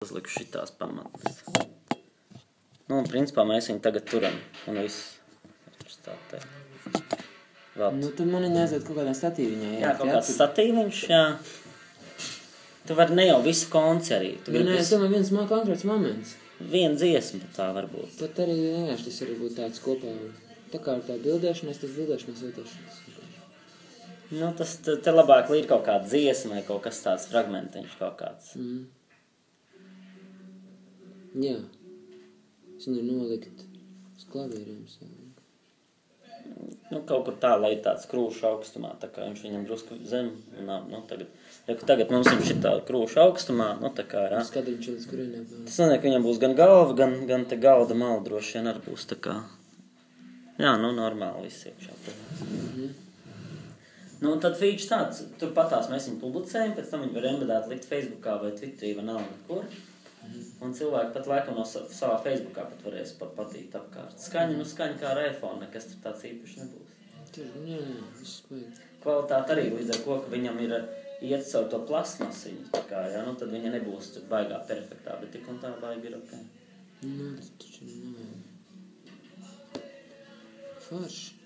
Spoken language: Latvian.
uzliku šitās pamatas. Nu, un principā mēs viņu tagad turam, un viss. Tā te. Nu, tad man ir jāiziet kaut kādā statīviņā. Jā, kaut kāds statīviņš, jā. Tu vari ne jau visu konci arī. Nē, es domāju, viens konkrēts moments. Viena dziesma tā varbūt. Tad arī, jā, tas arī būtu tāds kopā. Tā kā ir tā bildēšanās, tas bildēšanās vietošanās. Nu, tas te labāk līd kaut kāda dziesma vai kaut kas tāds fragmentiņš kaut kāds. Jā. Es viņu nolikt uz klavieriem savu. Nu, kaut kur tā, lai tāds krūšu augstumā, tā kā viņš viņam drusku zem, nu, tagad mums ir šitā krūšu augstumā, nu, tā kā, jā. Skatiņš līdz kurienē. Tas nē, ka viņam būs gan galva, gan te galda mala droši vien arī būs tā kā, jā, nu, normāli viss iekšā. Nu, un tad feature tāds, tur patās mēs viņu publicējam, pēc tam viņu var embedēt likt Facebookā vai Twitterī vai nav nekur. Un cilvēki pat laikam no savā Facebookā pat varēs patīt apkārt. Skaņa kā ar iPhone, nekas tur tāds īpaši nebūs. Jā, viss spēj. Kvalitāte arī līdz ar ko, ka viņam ir iet savu to plasmasiņu, tā kā, jā, nu tad viņa nebūs tur baigā perfektā, bet tik un tā baigi ir ok. Nu, taču nav. Forši.